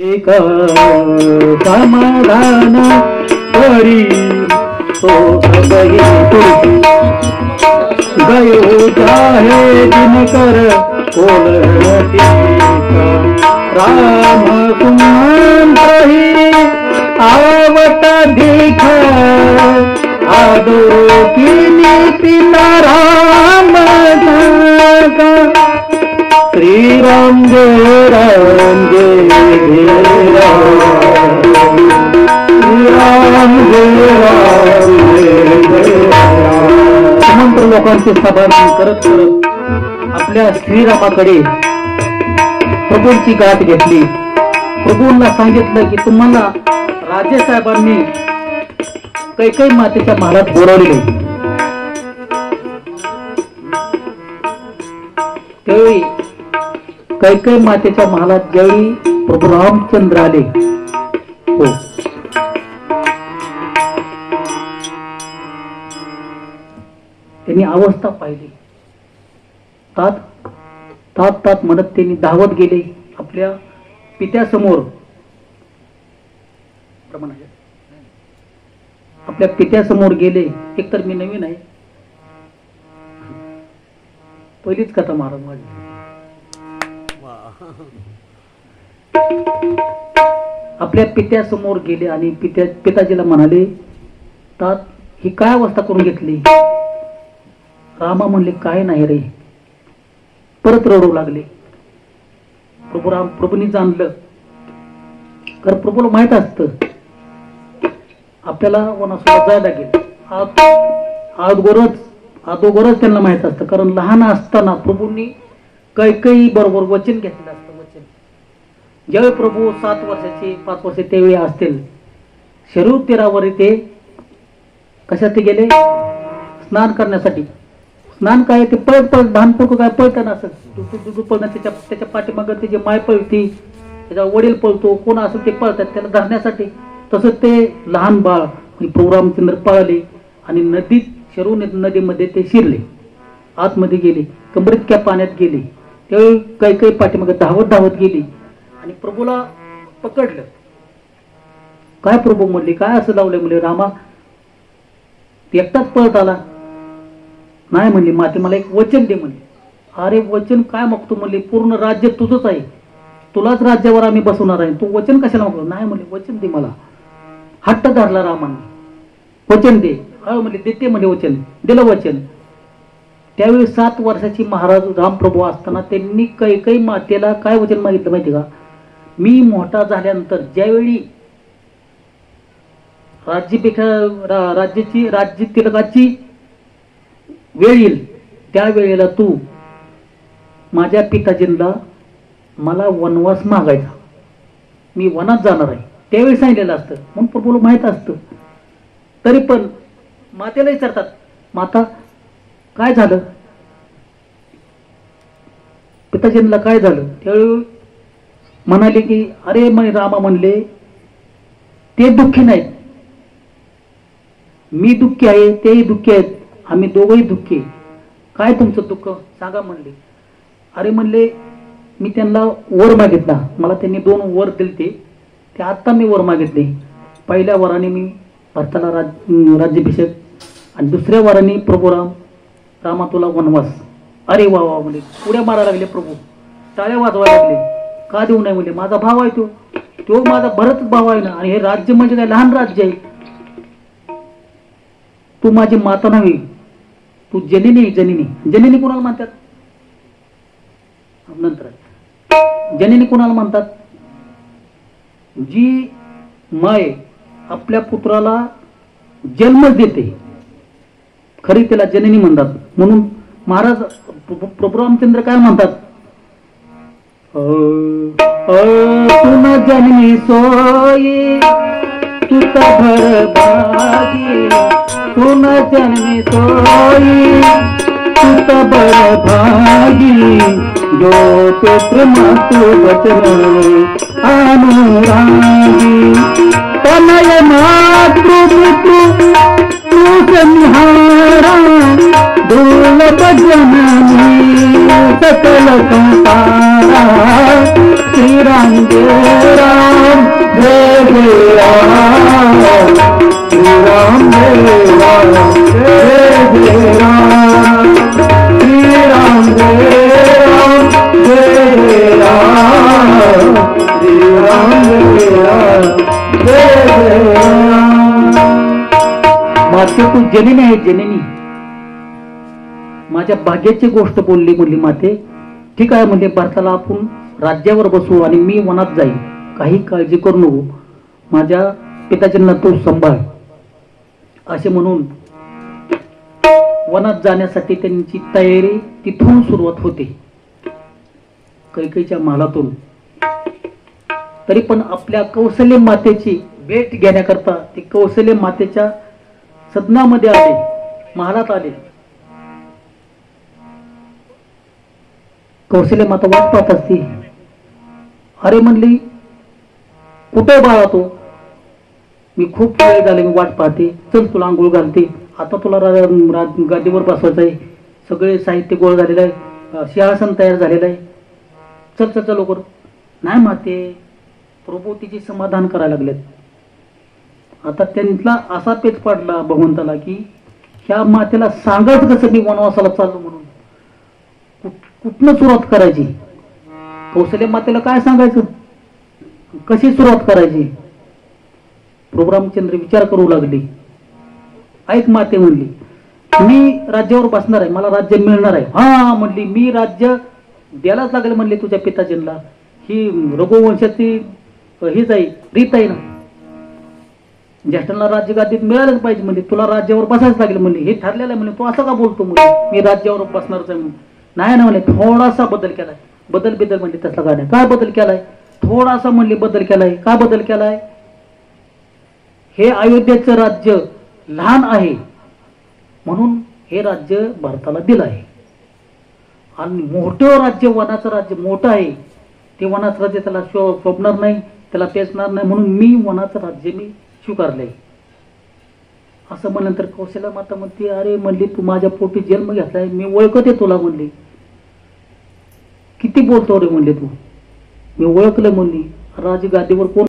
एक समाधान करी तो गयो जाहे दिनकर राम सुमंत्री आवता देख आदो की पिता राम श्री राम जय राम जय जय राम राम जय राम जय जय राम। समंत्र लोकांचे समाधान करत करत आपल्या श्रीरामाकडे प्रभूंची गाठ घेतली. प्रभूंना सांगितलं की तुम्हाला राजेसाहेबांनी कैकई मातेच्या महालात बोलावले. त्यावेळी कैकई मातेच्या महालात ज्यावेळी प्रभू रामचंद्र आले हो त्यांनी अवस्था पाहिली. तात म्हणत त्यांनी धावत गेले आपल्या पित्यासमोर. आपल्या पित्यासमोर गेले. एकतर मी नवीन आहे, पहिलीच कथा महाराज माझी. आपल्या पित्यासमोर गेले आणि पिताजीला म्हणाले, तात ही काय अवस्था करून घेतली. रामा म्हणले काय नाही रे. परत रडू लागले. प्रभूंनी जाणलं, कारण प्रभूला माहित असतं आपल्याला वनासुला जायला लागेल. अगोदरच त्यांना माहित असतं, कारण लहान असताना प्रभूंनी कैकई बरोबर वचन घेतलेलं असतं. वचन ज्यावेळी प्रभू 7 वर्षाचे 5 वर्षे त्यावेळी असतील, शरीर तीरावर ते कशात ते गेले स्नान करण्यासाठी. स्नान काय ते पळत लहान पोरं काय पळताना असत पळणं, त्याच्या पाठीमागं त्याची माय पळती, त्याचा वडील पळतो, कोण असेल ते पळतात त्याला धरण्यासाठी. तसं ते लहान बाळ प्रभू रामचंद्र पळाले आणि नदीत शरू नदीमध्ये ते शिरले, आतमध्ये गेले, कमरेतक्या पाण्यात गेले. त्यावेळी कैकई पाठीमागे धावत गेली आणि प्रभूला पकडलं. काय प्रभू म्हणले, काय असं लावलंय म्हणले. रामा एकटाच पळत आला. नाही म्हणले, माते मला एक वचन दे म्हणले. अरे वचन काय मागतो म्हणले, पूर्ण राज्य तुझंच आहे, तुलाच राज्यावर आम्ही बसवणार आहे, तू वचन कशाला मागतो. नाही म्हणले, वचन दे मला. हट्ट धरला रामाने, वचन दे. म्हणले देते म्हणजे वचन. दिलं वचन. त्यावेळी 7 वर्षाची महाराज रामप्रभू असताना त्यांनी कैकई मातेला काय वचन मागितलं माहिती का. मी मोठा झाल्यानंतर ज्यावेळी राज्य तिलकाची वेळ येईल त्यावेळेला तू माझ्या पिताजींना मला वनवास मागायचा, मी वनात जाणार आहे. त्यावेळी सांगितलेलं असतं, म्हणून प्रभूला माहित असतं. तरी पण मातेला विचारतात, माता काय झालं, पिताजींना काय झालं. त्यावेळी म्हणाले की अरे म्हणे रामा म्हणले ते दुःखी नाहीत, मी दुःखी आहे, तेही दुःखी आहेत, आम्ही दोघंही दुःखी. काय तुमचं दुःख सांगा म्हणले. अरे म्हणले मी त्यांना वर मागितला, मला त्यांनी 2 वर दिले, ते आत्ता मी वर मागितले. पहिल्या वराने मी भरताला राज्याभिषेक आणि दुसऱ्या वराने प्रभू रामा तुला वनवास. अरे वा वा म्हणजे पुढे मारायला लागले प्रभू, टाळ्या वाजवायला लागले. का देऊ नाही म्हणजे माझा भाव आहे, तो माझा भरत भाव आहे ना, आणि हे राज्य म्हणजे काय लहान राज्य आहे. तू माझी माता नव्हे, तू जननी. जननी कोणाला म्हणतात नंतर. जननी कोणाला म्हणतात, जी माय आपल्या पुत्राला जन्म देते, खरी त्याला जननी म्हणतात. म्हणून महाराज प्रभू रामचंद्र काय म्हणतात, तुन जननी सोयी तुझा भर भागी, तुन जननी सोयी तुझा भर भागी, जो पुत्र मातु वचन अनुरागी, तनय मातृपितृ तू संहारा, दुर्लभ जननी सकल संसारा. श्रीराम जय राम माते तू जननी आहे जननी. माझ्या भाग्याची गोष्ट बोलली म्हणली माते. ठीक आहे म्हणजे भारताला आपण राज्यावर बसू आणि मी वनात जाईन, काही काळजी करू नको, माझ्या पिताजींना तू सांभाळ असे म्हणून वनात जाण्यासाठी त्यांची तयारी तिथून सुरुवात होते, कैकेयीच्या महालातून. तरी पण आपल्या कौशल्य मातेची भेट घेण्याकरता ते कौशल्य मातेच्या सदनामध्ये आले, महालात आले. कौशल्य माता वाट पाहत असते. अरे म्हणली, कुठे बाळा तो? मी खूप वेळ झाले मी वाट पाहते, चल तुला आंघोळ घालते, आता तुला गादीवर बसवायचं आहे, सगळे साहित्य गोळ झालेलं आहे, सिंहासन तयार झालेलं आहे, चल चल चल लवकर. नाही माते, प्रभू तिचे समाधान करायला लागलेत. आता त्यांना असा पेच पडला भगवंताला की ह्या मातेला सांगायचं कसं मी वनवासाला चाललो म्हणून, कुठनं सुरुवात करायची? कौशल्य मातेला काय सांगायचं, कशी सुरुवात करायची? प्रभू रामचंद्र विचार करू लागले. ऐक माते म्हणली, मी राज्यावर बसणार आहे, मला राज्य मिळणार आहे. हा म्हणली, मी राज्य द्यायलाच लागेल म्हणले तुझ्या पिताजींना, ही रघुवंशाची हीच आहे, रीत आहे ना, ज्येष्ठांना राज्य गादीत मिळालंच पाहिजे म्हणजे, तुला राज्यावर बसायच लागेल म्हणले, हे ठरलेलं आहे म्हणे. तू असं का बोलतो म्हणजे, मी राज्यावर बसणारच आहे म्हणून? नाही ना म्हणे, थोडासा बदल केलाय. बदल म्हणजे तसला काय नाही. काय बदल केलाय? थोडासा म्हणले बदल केलाय. काय बदल केलाय? हे अयोध्येचं राज्य लहान आहे म्हणून हे राज्य भारताला दिलं आहे, आणि मोठं राज्य, वनाचं राज्य मोठं आहे, ते वनाचं राज्य त्याला शोभणार नाही, त्याला पेचणार नाही, म्हणून मी वनाचं राज्य मी स्वीकारलंय. असं म्हणल्यानंतर कौशल्या माता म्हणते, अरे म्हणली, तू माझ्या पोटी जन्म घेतलाय, मी ओळखते तुला म्हणली. किती बोलतो रे म्हणले तू, मी ओळखलं म्हणली. राजगादीवर कोण